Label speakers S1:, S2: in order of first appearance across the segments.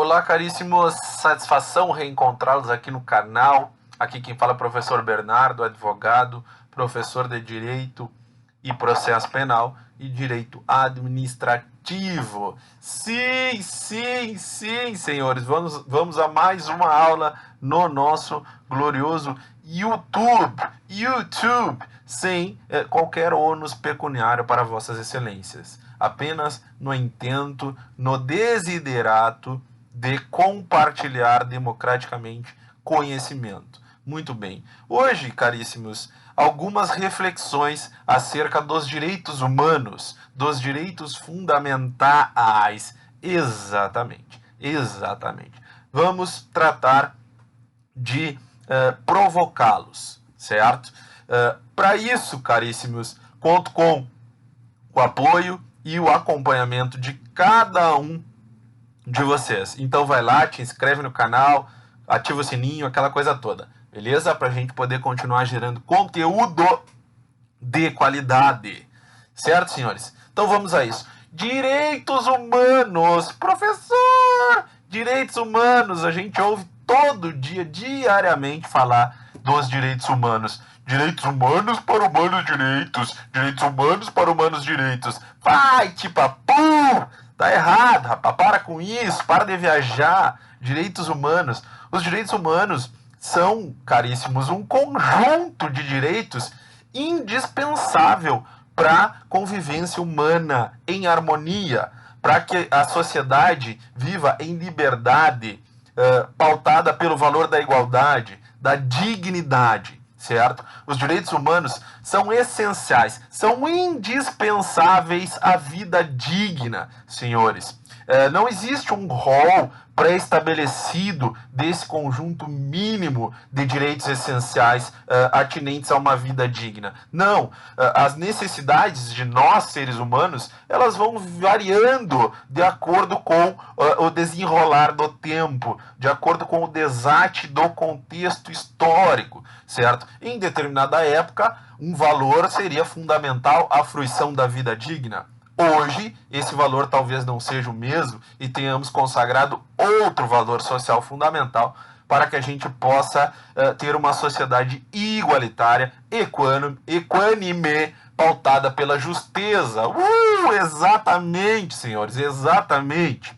S1: Olá, caríssimos, satisfação reencontrá-los aqui no canal. Aqui quem fala é o professor Bernardo, advogado, professor de Direito e Processo Penal e Direito Administrativo. Sim, senhores, vamos a mais uma aula no nosso glorioso YouTube, sem qualquer ônus pecuniário para vossas excelências. Apenas no intento, no desiderato de compartilhar democraticamente conhecimento. Muito bem. Hoje, caríssimos, algumas reflexões acerca dos direitos humanos, dos direitos fundamentais. Exatamente. Vamos tratar de provocá-los, certo? Para isso, caríssimos, conto com o apoio e o acompanhamento de cada um de vocês. Então vai lá, te inscreve no canal, ativa o sininho, aquela coisa toda, beleza? Pra gente poder continuar gerando conteúdo de qualidade, certo, senhores? Então vamos a isso. Direitos humanos, professor! Direitos humanos, a gente ouve todo dia, diariamente, falar dos direitos humanos. Direitos humanos para humanos direitos. Direitos humanos para humanos direitos. Vai, papu! Tá errado, rapaz. Para com isso. Para de viajar. Direitos humanos. Os direitos humanos são, caríssimos, um conjunto de direitos indispensável para a convivência humana em harmonia, para que a sociedade viva em liberdade, pautada pelo valor da igualdade, da dignidade, certo? Os direitos humanos são essenciais, são indispensáveis à vida digna, senhores. Não existe um rol pré-estabelecido desse conjunto mínimo de direitos essenciais atinentes a uma vida digna. Não, as necessidades de nós, seres humanos, elas vão variando de acordo com o desenrolar do tempo, de acordo com o desate do contexto histórico, certo? Em determinada época, um valor seria fundamental à fruição da vida digna. Hoje, esse valor talvez não seja o mesmo e tenhamos consagrado outro valor social fundamental para que a gente possa ter uma sociedade igualitária, equânime, pautada pela justeza. Exatamente, senhores, exatamente.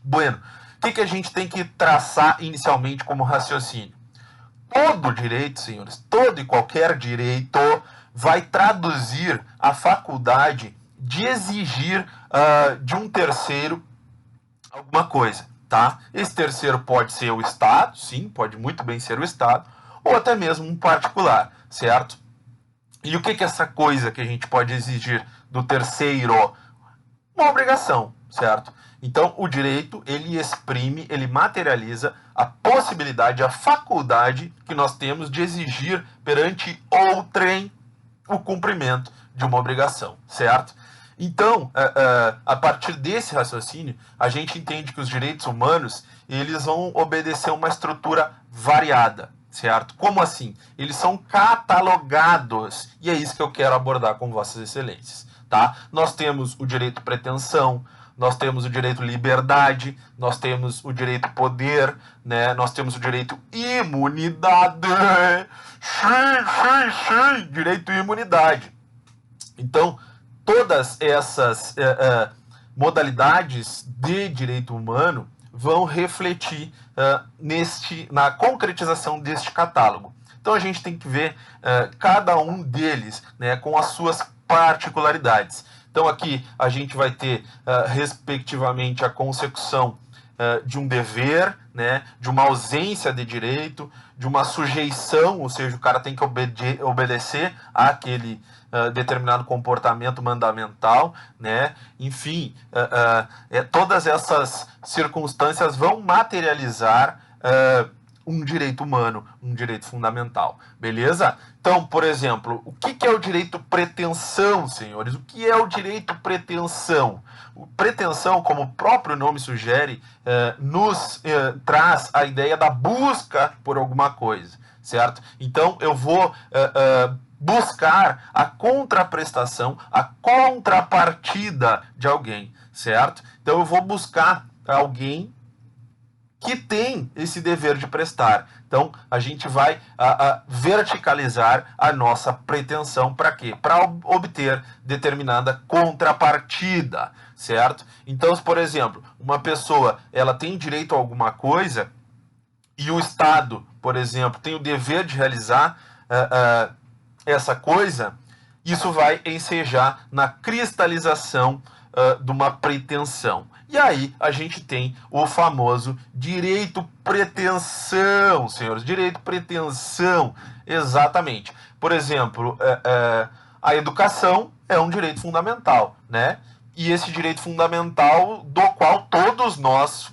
S1: Bueno, o que a gente tem que traçar inicialmente como raciocínio? Todo direito, senhores, todo e qualquer direito vai traduzir a faculdade de exigir de um terceiro alguma coisa, tá? Esse terceiro pode ser o Estado, sim, pode muito bem ser o Estado, ou até mesmo um particular, certo? E o que é essa coisa que a gente pode exigir do terceiro? Uma obrigação, certo? Então, o direito, ele exprime, ele materializa a possibilidade, a faculdade que nós temos de exigir perante outrem o cumprimento de uma obrigação, certo? Então, a partir desse raciocínio, a gente entende que os direitos humanos, eles vão obedecer a uma estrutura variada, certo? Como assim? Eles são catalogados, e é isso que eu quero abordar com vossas excelências, tá? Nós temos o direito pretensão, nós temos o direito liberdade, nós temos o direito poder, né? Nós temos o direito imunidade, direito imunidade. Então, todas essas modalidades de direito humano vão refletir na concretização deste catálogo. Então a gente tem que ver cada um deles, né, com as suas particularidades. Então aqui a gente vai ter respectivamente a consecução de um dever, né, de uma ausência de direito, de uma sujeição, ou seja, o cara tem que obedecer àquele determinado comportamento mandamental, né? Enfim, todas essas circunstâncias vão materializar um direito humano, um direito fundamental, beleza? Então, por exemplo, o que é o direito pretensão, senhores? O que é o direito pretensão? O pretensão, como o próprio nome sugere, nos traz a ideia da busca por alguma coisa, certo? Então, eu vou buscar a contraprestação, a contrapartida de alguém, certo? Então, eu vou buscar alguém que tem esse dever de prestar. Então, a gente vai verticalizar a nossa pretensão para quê? Para obter determinada contrapartida, certo? Então, por exemplo, uma pessoa ela tem direito a alguma coisa e o Estado, por exemplo, tem o dever de realizar essa coisa, isso vai ensejar na cristalização de uma pretensão. E aí a gente tem o famoso direito pretensão, senhores. Direito pretensão, exatamente. Por exemplo, a educação é um direito fundamental, né? E esse direito fundamental do qual todos nós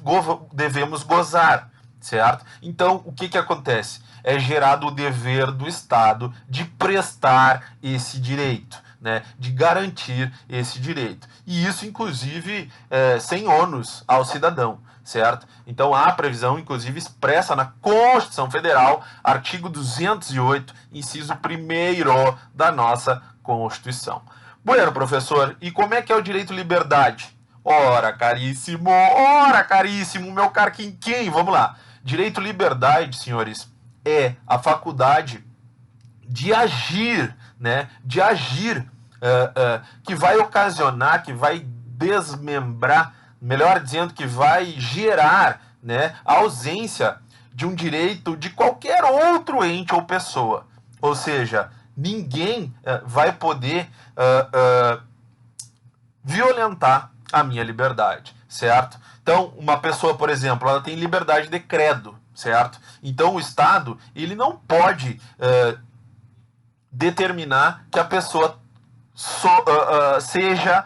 S1: devemos gozar, certo? Então, o que acontece? É gerado o dever do Estado de prestar esse direito, né, de garantir esse direito. E isso, inclusive, sem ônus ao cidadão, certo? Então, há previsão, inclusive, expressa na Constituição Federal, artigo 208, inciso 1º da nossa Constituição. Bueno, professor, e como é que é o direito à liberdade? Ora, caríssimo, meu caro quinquim, vamos lá. Direito à liberdade, senhores, é a faculdade de agir, né? De agir, que vai ocasionar, que vai desmembrar, melhor dizendo, que vai gerar, né, a ausência de um direito de qualquer outro ente ou pessoa. Ou seja, ninguém vai poder violentar a minha liberdade, certo? Então, uma pessoa, por exemplo, ela tem liberdade de credo, certo? Então, o Estado, ele não pode determinar que a pessoa seja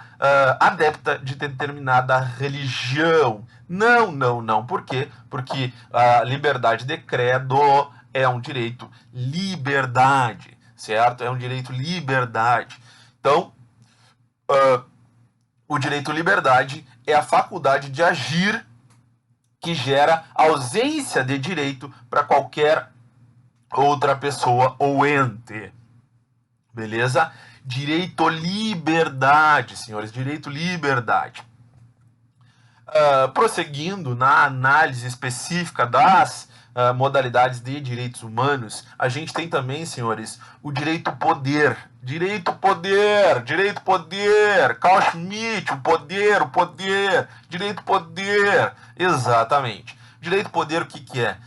S1: adepta de determinada religião. Não. Por quê? Porque a liberdade de credo é um direito liberdade, certo? É um direito liberdade. Então, o direito à liberdade é a faculdade de agir que gera ausência de direito para qualquer outra pessoa ou ente. Beleza? Direito à liberdade, senhores. Direito à liberdade. Prosseguindo na análise específica das modalidades de direitos humanos, a gente tem também, senhores, o direito ao poder. Direito ao poder. Direito ao poder. Carl Schmitt, o poder. Direito ao poder. Exatamente. Direito ao poder, o que é?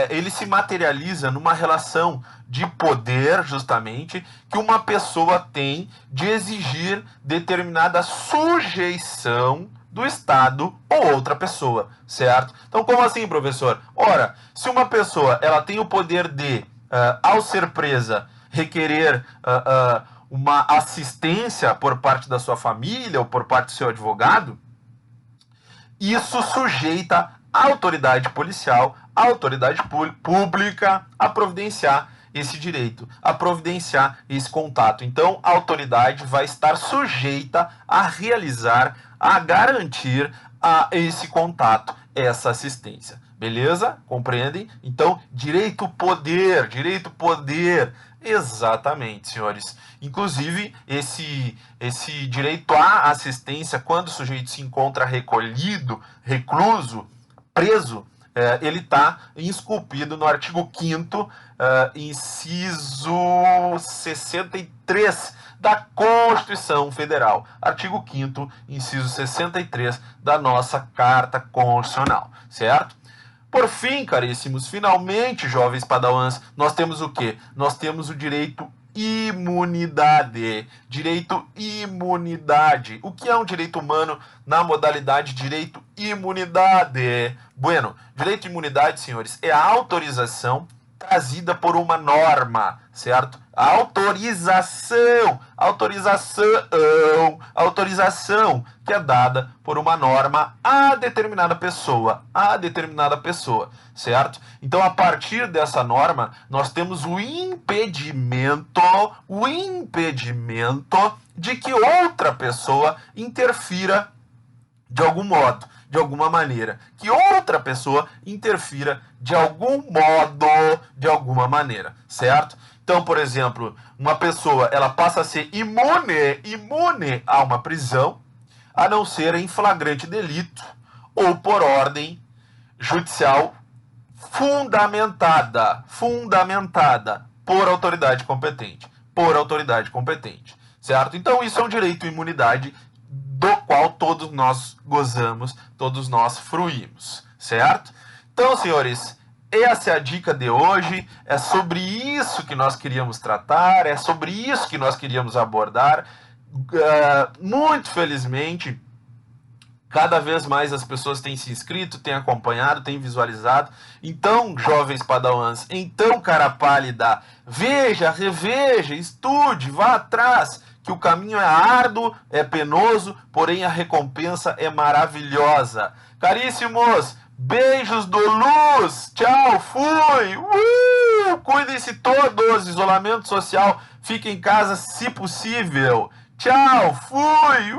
S1: Ele se materializa numa relação de poder, justamente, que uma pessoa tem de exigir determinada sujeição do Estado ou outra pessoa, certo? Então, como assim, professor? Ora, se uma pessoa ela tem o poder de, ao ser presa, requerer uma assistência por parte da sua família ou por parte do seu advogado, isso sujeita a autoridade policial, a autoridade pública a providenciar esse direito, a providenciar esse contato. Então, a autoridade vai estar sujeita a realizar, a garantir esse contato, essa assistência. Beleza? Compreendem? Então, direito poder. Exatamente, senhores. Inclusive, esse direito à assistência, quando o sujeito se encontra recolhido, recluso, preso, ele está esculpido no artigo 5º, inciso 63 da Constituição Federal. Artigo 5º, inciso 63 da nossa Carta Constitucional, certo? Por fim, caríssimos, finalmente, jovens padawans, nós temos o quê? Nós temos o direito imunidade. Direito imunidade. O que é um direito humano na modalidade direito imunidade? Bueno, direito imunidade, senhores, é a autorização trazida por uma norma, certo? A autorização que é dada por uma norma a determinada pessoa, certo? Então, a partir dessa norma, nós temos o impedimento de que outra pessoa interfira de algum modo, de alguma maneira, que outra pessoa interfira de algum modo, de alguma maneira, certo? Então, por exemplo, uma pessoa, ela passa a ser imune a uma prisão, a não ser em flagrante delito ou por ordem judicial fundamentada por autoridade competente, certo? Então isso é um direito à imunidade do qual todos nós gozamos, todos nós fruímos, certo? Então, senhores, essa é a dica de hoje, é sobre isso que nós queríamos tratar, é sobre isso que nós queríamos abordar. Muito felizmente, cada vez mais as pessoas têm se inscrito, têm acompanhado, têm visualizado. Então, jovens padawans, então, cara pálida, veja, reveja, estude, vá atrás, que o caminho é árduo, é penoso, porém a recompensa é maravilhosa. Caríssimos, beijos do Luz, tchau, fui, cuidem-se todos, isolamento social, fiquem em casa se possível, tchau, fui,